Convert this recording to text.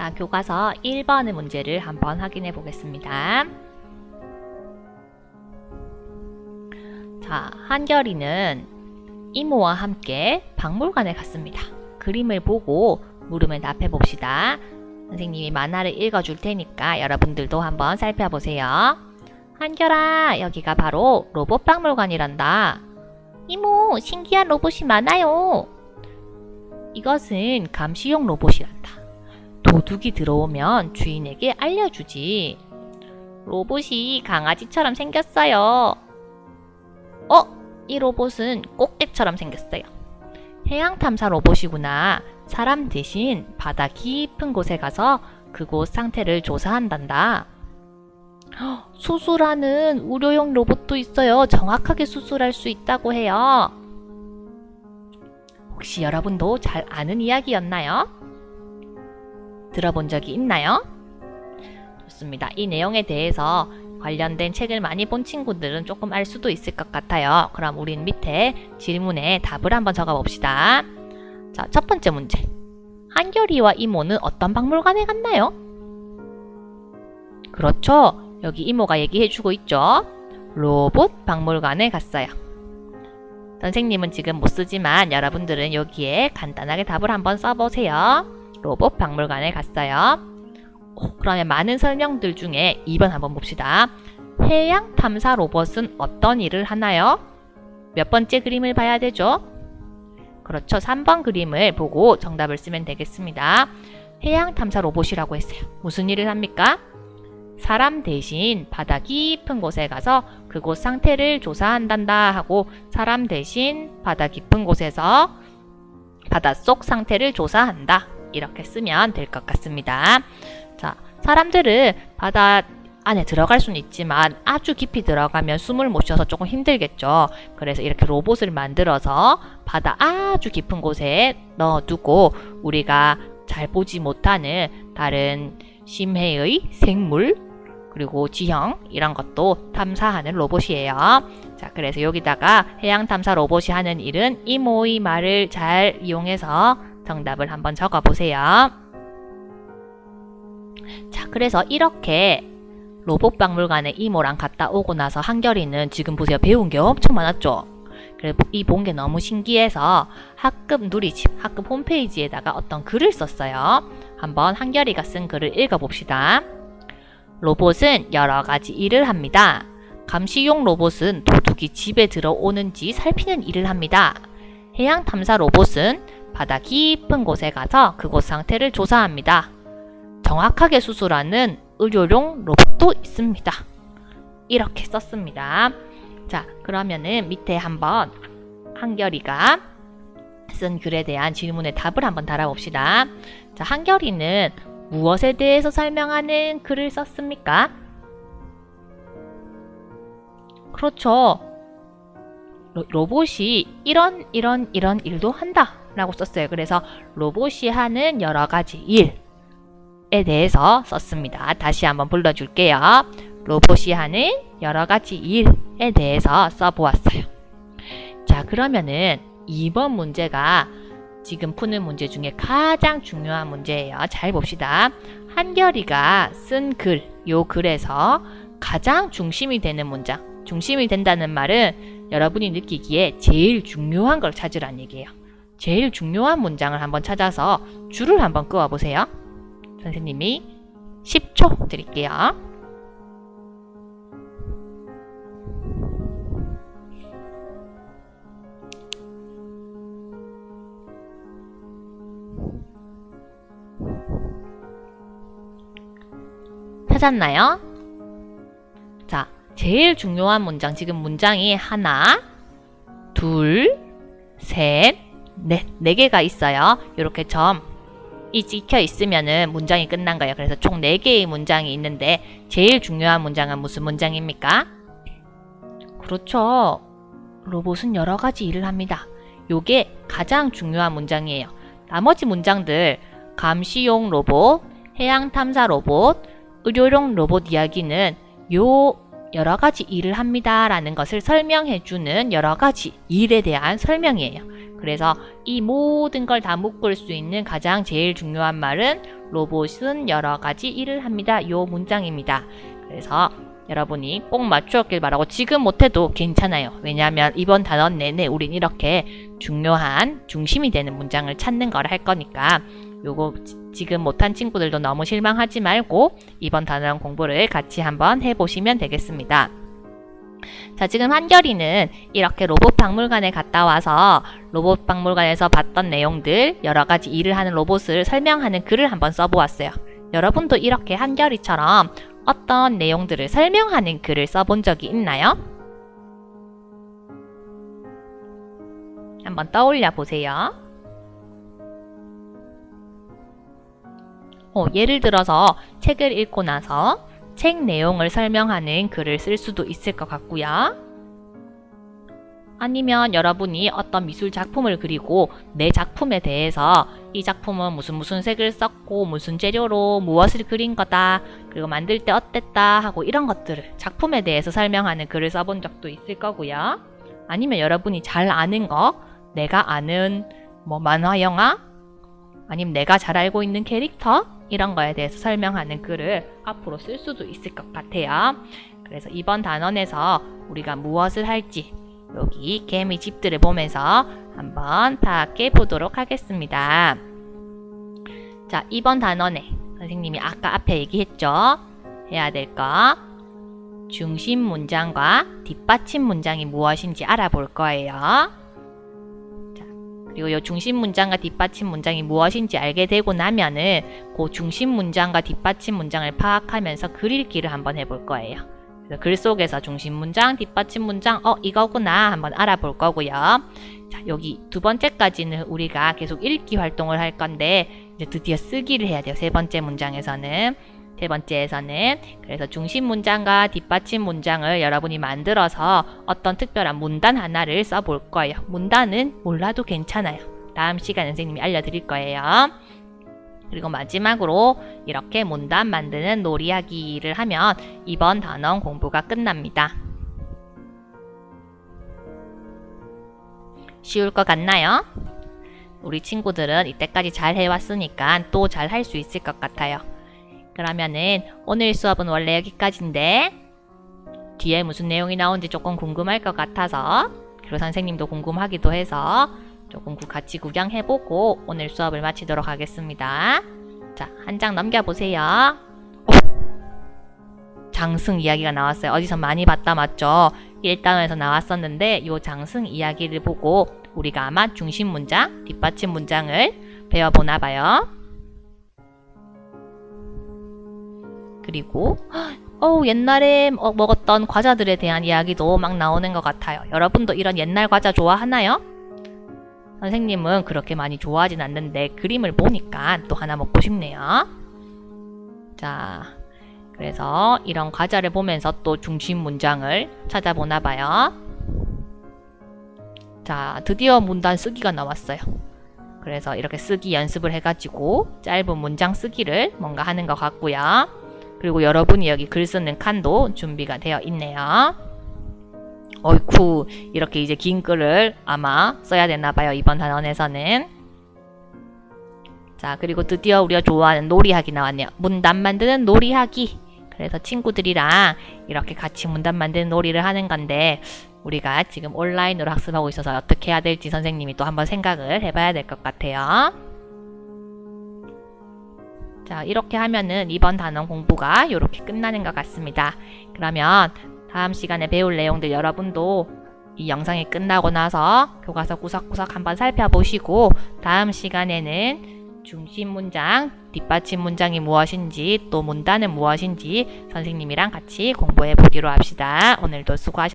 자, 교과서 1번의 문제를 한번 확인해 보겠습니다. 자, 한결이는 이모와 함께 박물관에 갔습니다. 그림을 보고 물음을 답해 봅시다. 선생님이 만화를 읽어줄 테니까 여러분들도 한번 살펴보세요. 한결아, 여기가 바로 로봇 박물관이란다. 이모, 신기한 로봇이 많아요. 이것은 감시용 로봇이란다. 도둑이 들어오면 주인에게 알려주지. 로봇이 강아지처럼 생겼어요. 이 로봇은 꽃게처럼 생겼어요. 해양탐사 로봇이구나. 사람 대신 바다 깊은 곳에 가서 그곳 상태를 조사한단다. 수술하는 의료용 로봇도 있어요. 정확하게 수술할 수 있다고 해요. 혹시 여러분도 잘 아는 이야기였나요? 들어본 적이 있나요? 좋습니다. 이 내용에 대해서 관련된 책을 많이 본 친구들은 조금 알 수도 있을 것 같아요. 그럼 우린 밑에 질문에 답을 한번 적어 봅시다. 자, 첫 번째 문제. 한결이와 이모는 어떤 박물관에 갔나요? 그렇죠. 여기 이모가 얘기해주고 있죠. 로봇 박물관에 갔어요. 선생님은 지금 못 쓰지만 여러분들은 여기에 간단하게 답을 한번 써보세요. 로봇 박물관에 갔어요. 그러면 많은 설명들 중에 2번 한번 봅시다. 해양 탐사 로봇은 어떤 일을 하나요? 몇 번째 그림을 봐야 되죠? 그렇죠. 3번 그림을 보고 정답을 쓰면 되겠습니다. 해양 탐사 로봇이라고 했어요. 무슨 일을 합니까? 사람 대신 바다 깊은 곳에 가서 그곳 상태를 조사한단다 하고 사람 대신 바다 깊은 곳에서 바닷속 상태를 조사한다. 이렇게 쓰면 될 것 같습니다. 자, 사람들은 바다 안에 들어갈 수는 있지만 아주 깊이 들어가면 숨을 못 쉬어서 조금 힘들겠죠. 그래서 이렇게 로봇을 만들어서 바다 아주 깊은 곳에 넣어두고 우리가 잘 보지 못하는 다른 심해의 생물 그리고 지형 이런 것도 탐사하는 로봇이에요. 자, 그래서 여기다가 해양탐사 로봇이 하는 일은 이모의 말을 잘 이용해서 정답을 한번 적어보세요. 자, 그래서 이렇게 로봇 박물관에 이모랑 갔다 오고 나서 한결이는 지금 보세요. 배운 게 엄청 많았죠? 그래서 이 본 게 너무 신기해서 학급 누리집, 학급 홈페이지에다가 어떤 글을 썼어요. 한번 한결이가 쓴 글을 읽어봅시다. 로봇은 여러 가지 일을 합니다. 감시용 로봇은 도둑이 집에 들어오는지 살피는 일을 합니다. 해양 탐사 로봇은 바다 깊은 곳에 가서 그곳 상태를 조사합니다. 정확하게 수술하는 의료용 로봇도 있습니다. 이렇게 썼습니다. 자, 그러면은 밑에 한번 한결이가 쓴 글에 대한 질문에 답을 한번 달아봅시다. 자, 한결이는 무엇에 대해서 설명하는 글을 썼습니까? 그렇죠. 로봇이 이런 일도 한다 라고 썼어요. 그래서 로봇이 하는 여러 가지 일에 대해서 썼습니다. 다시 한번 불러줄게요. 로봇이 하는 여러 가지 일에 대해서 써보았어요. 자, 그러면은 2번 문제가 지금 푸는 문제 중에 가장 중요한 문제예요. 잘 봅시다. 한결이가 쓴 글, 요 글에서 가장 중심이 되는 문장. 중심이 된다는 말은 여러분이 느끼기에 제일 중요한 걸 찾으란 얘기예요. 제일 중요한 문장을 한번 찾아서 줄을 한번 그어보세요. 선생님이 10초 드릴게요. 찾았나요? 자, 제일 중요한 문장, 지금 문장이 하나, 둘, 셋, 넷, 4개가 있어요. 이렇게 점이 찍혀 있으면은 문장이 끝난 거예요. 그래서 총 4개의 문장이 있는데 제일 중요한 문장은 무슨 문장입니까? 그렇죠. 로봇은 여러 가지 일을 합니다. 요게 가장 중요한 문장이에요. 나머지 문장들, 감시용 로봇, 해양 탐사 로봇, 의료용 로봇 이야기는 요 여러 가지 일을 합니다 라는 것을 설명해주는 여러 가지 일에 대한 설명이에요. 그래서 이 모든 걸 다 묶을 수 있는 가장 제일 중요한 말은 로봇은 여러 가지 일을 합니다. 요 문장입니다. 그래서 여러분이 꼭 맞추었길 바라고 지금 못해도 괜찮아요. 왜냐하면 이번 단어 내내 우린 이렇게 중요한 중심이 되는 문장을 찾는 걸 할 거니까 요거 지금 못한 친구들도 너무 실망하지 말고 이번 단어형 공부를 같이 한번 해보시면 되겠습니다. 자, 지금 한결이는 이렇게 로봇 박물관에 갔다 와서 로봇 박물관에서 봤던 내용들, 여러 가지 일을 하는 로봇을 설명하는 글을 한번 써보았어요. 여러분도 이렇게 한결이처럼 어떤 내용들을 설명하는 글을 써본 적이 있나요? 한번 떠올려 보세요. 예를 들어서 책을 읽고 나서 책 내용을 설명하는 글을 쓸 수도 있을 것 같고요. 아니면 여러분이 어떤 미술 작품을 그리고 내 작품에 대해서 이 작품은 무슨 색을 썼고 무슨 재료로 무엇을 그린 거다, 그리고 만들 때 어땠다 하고 이런 것들을 작품에 대해서 설명하는 글을 써본 적도 있을 거고요. 아니면 여러분이 잘 아는 거, 내가 아는 만화, 영화, 아니면 내가 잘 알고 있는 캐릭터, 이런 거에 대해서 설명하는 글을 앞으로 쓸 수도 있을 것 같아요. 그래서 이번 단원에서 우리가 무엇을 할지 여기 개미 집들을 보면서 한번 파악해 보도록 하겠습니다. 자, 이번 단원에 선생님이 아까 앞에 얘기했죠. 해야 될 거 중심 문장과 뒷받침 문장이 무엇인지 알아볼 거예요. 그리고 이 중심 문장과 뒷받침 문장이 무엇인지 알게 되고 나면은 그 중심 문장과 뒷받침 문장을 파악하면서 글 읽기를 한번 해볼 거예요. 그래서 글 속에서 중심 문장, 뒷받침 문장, 이거구나 한번 알아볼 거고요. 자, 여기 두 번째까지는 우리가 계속 읽기 활동을 할 건데 이제 드디어 쓰기를 해야 돼요. 세 번째 문장에서는. 세 번째에서는 그래서 중심 문장과 뒷받침 문장을 여러분이 만들어서 어떤 특별한 문단 하나를 써볼 거예요. 문단은 몰라도 괜찮아요. 다음 시간에 선생님이 알려드릴 거예요. 그리고 마지막으로 이렇게 문단 만드는 놀이하기를 하면 이번 단원 공부가 끝납니다. 쉬울 것 같나요? 우리 친구들은 이때까지 잘 해왔으니까 또 잘 할 수 있을 것 같아요. 그러면은 오늘 수업은 원래 여기까지인데 뒤에 무슨 내용이 나오는지 조금 궁금할 것 같아서, 그리고 선생님도 궁금하기도 해서 조금 같이 구경해보고 오늘 수업을 마치도록 하겠습니다. 자, 한 장 넘겨보세요. 장승 이야기가 나왔어요. 어디서 많이 봤다 맞죠? 1단원에서 나왔었는데 이 장승 이야기를 보고 우리가 아마 중심 문장, 뒷받침 문장을 배워보나 봐요. 그리고 옛날에 먹었던 과자들에 대한 이야기도 막 나오는 것 같아요. 여러분도 이런 옛날 과자 좋아하나요? 선생님은 그렇게 많이 좋아하진 않는데 그림을 보니까 또 하나 먹고 싶네요. 자, 그래서 이런 과자를 보면서 또 중심 문장을 찾아보나 봐요. 자, 드디어 문단 쓰기가 나왔어요. 그래서 이렇게 쓰기 연습을 해가지고 짧은 문장 쓰기를 뭔가 하는 것 같고요. 그리고 여러분이 여기 글 쓰는 칸도 준비가 되어 있네요. 어이쿠, 이렇게 이제 긴 글을 아마 써야 되나봐요. 이번 단원에서는. 자, 그리고 드디어 우리가 좋아하는 놀이하기 나왔네요. 문단 만드는 놀이하기. 그래서 친구들이랑 이렇게 같이 문단 만드는 놀이를 하는 건데 우리가 지금 온라인으로 학습하고 있어서 어떻게 해야 될지 선생님이 또 한번 생각을 해봐야 될 것 같아요. 자, 이렇게 하면은 이번 단원 공부가 이렇게 끝나는 것 같습니다. 그러면 다음 시간에 배울 내용들 여러분도 이 영상이 끝나고 나서 교과서 구석구석 한번 살펴보시고 다음 시간에는 중심 문장, 뒷받침 문장이 무엇인지 또 문단은 무엇인지 선생님이랑 같이 공부해 보기로 합시다. 오늘도 수고하셨습니다.